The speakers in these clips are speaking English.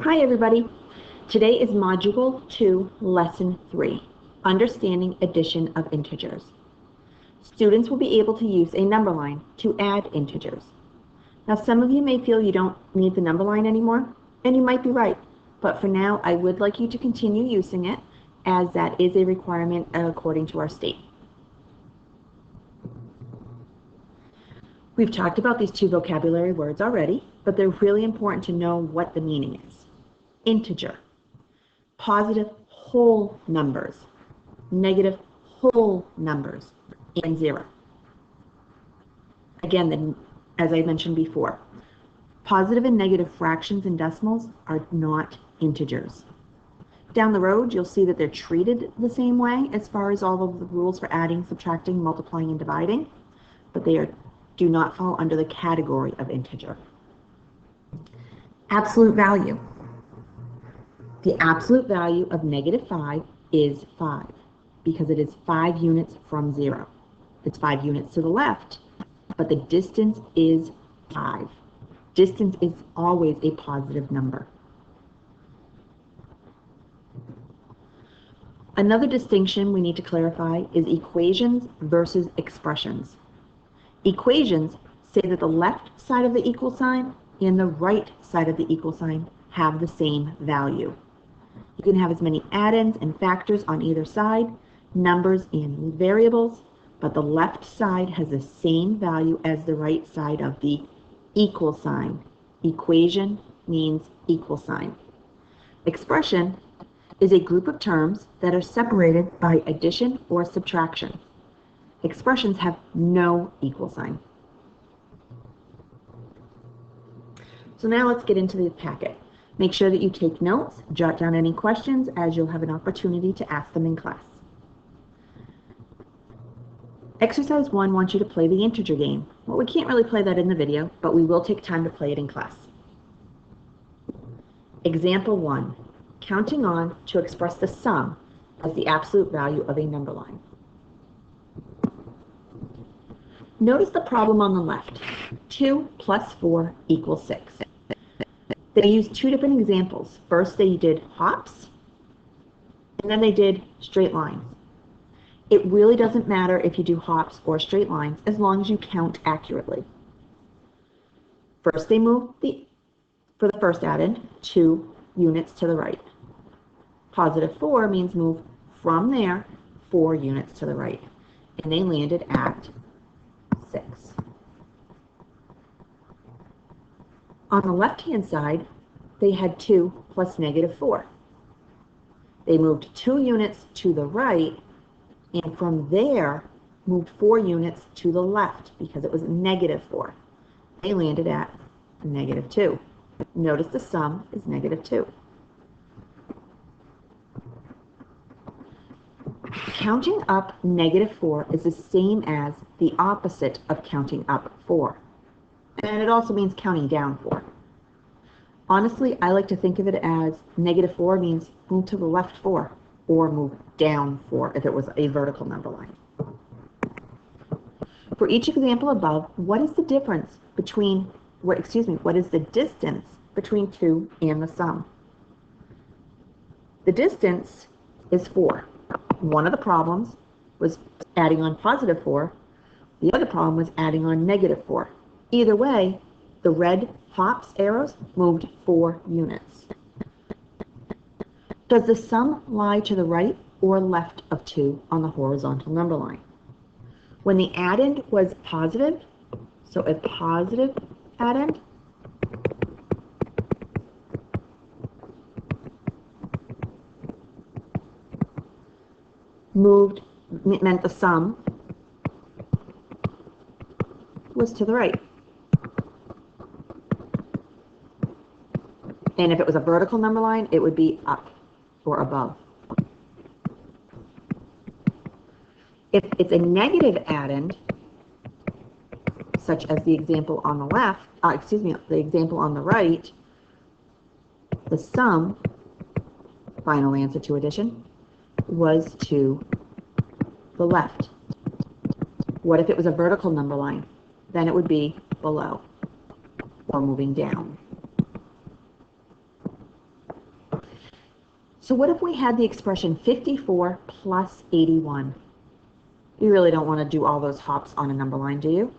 Hi everybody. Today is Module 2, Lesson 3, Understanding Addition of Integers. Students will be able to use a number line to add integers. Now some of you may feel you don't need the number line anymore, and you might be right, but for now I would like you to continue using it as that is a requirement according to our state. We've talked about these two vocabulary words already, but they're really important to know what the meaning is. Integer, positive whole numbers, negative whole numbers, and zero. Again, as I mentioned before, positive and negative fractions and decimals are not integers. Down the road, you'll see that they're treated the same way as far as all of the rules for adding, subtracting, multiplying, and dividing, but they do not fall under the category of integer. Absolute value. The absolute value of -5 is 5 because it is 5 units from 0. It's 5 units to the left, but the distance is 5. Distance is always a positive number. Another distinction we need to clarify is equations versus expressions. Equations say that the left side of the equal sign and the right side of the equal sign have the same value. You can have as many addends and factors on either side, numbers and variables, but the left side has the same value as the right side of the equal sign. Equation means equal sign. Expression is a group of terms that are separated by addition or subtraction. Expressions have no equal sign. So now let's get into the packet. Make sure that you take notes, jot down any questions, as you'll have an opportunity to ask them in class. Exercise 1 wants you to play the integer game. Well, we can't really play that in the video, but we will take time to play it in class. Example 1, counting on to express the sum as the absolute value of a number line. Notice the problem on the left. 2 plus 4 equals 6. They used two different examples. First, they did hops, and then they did straight lines. It really doesn't matter if you do hops or straight lines as long as you count accurately. First, they moved for the first addend 2 units to the right. Positive 4 means move from there 4 units to the right, and they landed at 6. On the left-hand side, they had 2 plus -4. They moved 2 units to the right, and from there, moved 4 units to the left because it was -4. They landed at -2. Notice the sum is -2. Counting up -4 is the same as the opposite of counting up 4. And it also means counting down 4. Honestly, I like to think of it as -4 means move to the left 4 or move down 4 if it was a vertical number line. For each example above, what is the difference between, what is the distance between 2 and the sum? The distance is 4. One of the problems was adding on +4. The other problem was adding on -4. Either way, the red hops arrows moved 4 units. Does the sum lie to the right or left of 2 on the horizontal number line? When the addend was positive, so a positive addend, meant the sum was to the right. And if it was a vertical number line, it would be up or above. If it's a negative addend, such as the example on the left, the example on the right, the sum, final answer to addition, was to the left. What if it was a vertical number line? Then it would be below or moving down. So what if we had the expression 54 plus 81? You really don't want to do all those hops on a number line, do you?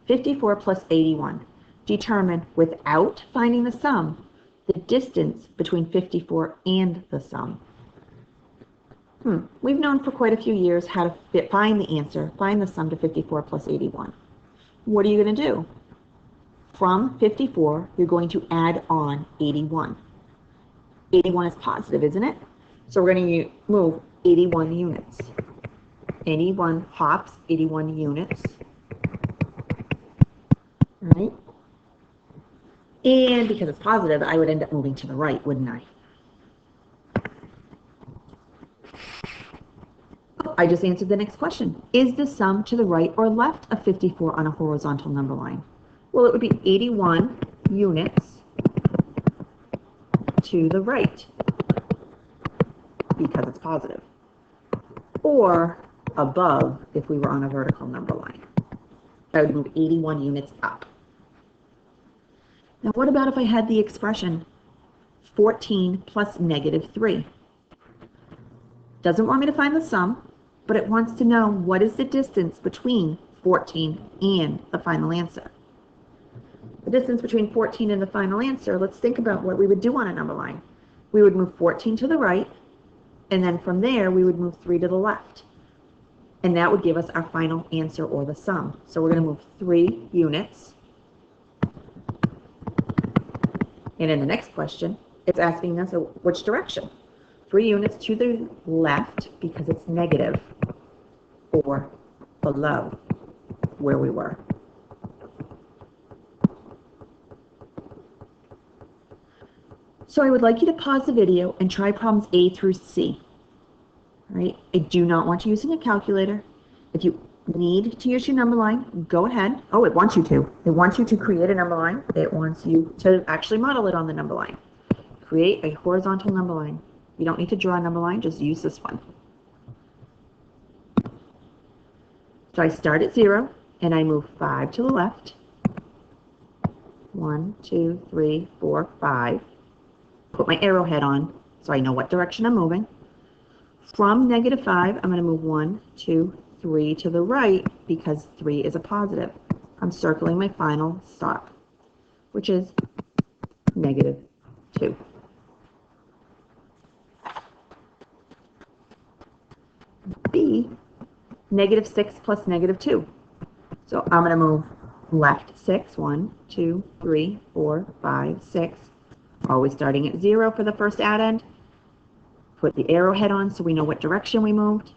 54 plus 81. Determine, without finding the sum, the distance between 54 and the sum. We've known for quite a few years how to find the answer, find the sum to 54 plus 81. What are you going to do? From 54, you're going to add on 81. 81 is positive, isn't it? So we're going to move 81 units. 81 hops, 81 units. All right? And because it's positive, I would end up moving to the right, wouldn't I? I just answered the next question. Is the sum to the right or left of 54 on a horizontal number line? Well, it would be 81 units to the right because it's positive. Or above if we were on a vertical number line. I would move 81 units up. Now what about if I had the expression 14 plus negative 3? Doesn't want me to find the sum, but it wants to know what is the distance between 14 and the final answer. The distance between 14 and the final answer, let's think about what we would do on a number line. We would move 14 to the right, and then from there we would move 3 to the left. And that would give us our final answer or the sum. So we're going to move 3 units. And in the next question, it's asking us which direction. 3 units to the left because it's negative, or below where we were. So I would like you to pause the video and try problems A through C. All right? I do not want you using a calculator. If you need to use your number line, go ahead. Oh, it wants you to. It wants you to create a number line. It wants you to actually model it on the number line. Create a horizontal number line. You don't need to draw a number line, just use this one. So I start at 0, and I move 5 to the left. 1, 2, 3, 4, 5. Put my arrowhead on so I know what direction I'm moving. From negative 5, I'm going to move 1, 2, 3 to the right because 3 is a positive. I'm circling my final stop, which is negative 2. B, negative 6 plus negative 2. So I'm going to move left 6, 1, 2, 3, 4, 5, 6. Always starting at 0 for the first add end. Put the arrowhead on so we know what direction we moved.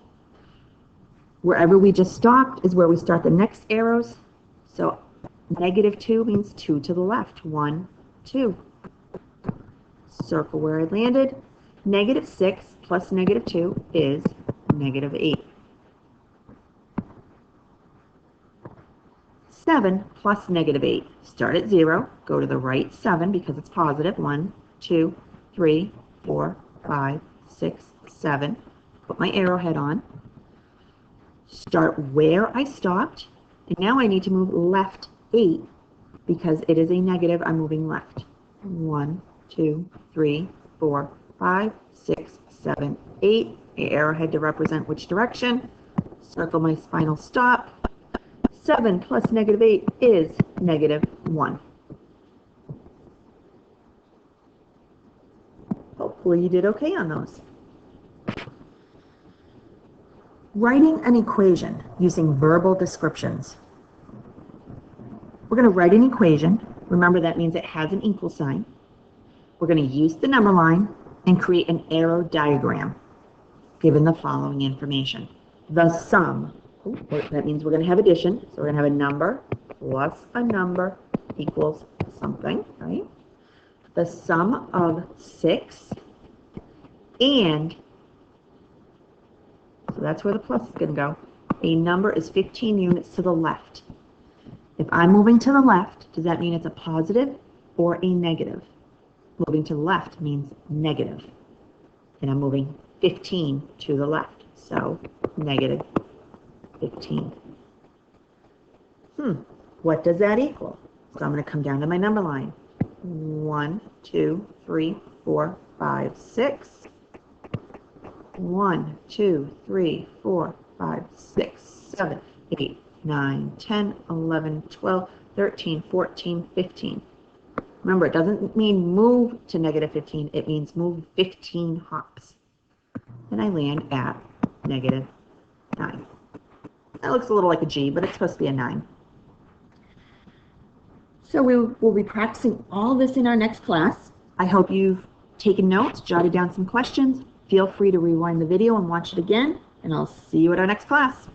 Wherever we just stopped is where we start the next arrows. So negative 2 means 2 to the left. 1, 2. Circle where I landed. Negative 6 plus negative 2 is negative 8. 7 plus negative 8. Start at 0. Go to the right 7 because it's positive. 1, 2, 3, 4, 5, 6, 7. Put my arrowhead on. Start where I stopped. And now I need to move left 8 because it is a negative. I'm moving left. 1, 2, 3, 4, 5, 6, 7, 8. The arrowhead to represent which direction. Circle my final stop. 7 plus negative 8 is negative 1. Hopefully you did okay on those. Writing an equation using verbal descriptions. We're going to write an equation. Remember, that means it has an equal sign. We're going to use the number line and create an arrow diagram given the following information. The sum. That means we're going to have addition. So we're going to have a number plus a number equals something, right? The sum of 6 and, so that's where the plus is going to go. A number is 15 units to the left. If I'm moving to the left, does that mean it's a positive or a negative? Moving to the left means negative. And I'm moving 15 to the left. So negative 15. What does that equal? So I'm going to come down to my number line. 1, 2, 3, 4, 5, 6. 1, 2, 3, 4, 5, 6, 7, 8, 9, 10, 11, 12, 13, 14, 15. Remember, it doesn't mean move to negative 15. It means move 15 hops. And I land at negative 9. That looks a little like a G, but it's supposed to be a 9. So we will be practicing all this in our next class. I hope you've taken notes, jotted down some questions. Feel free to rewind the video and watch it again, and I'll see you at our next class.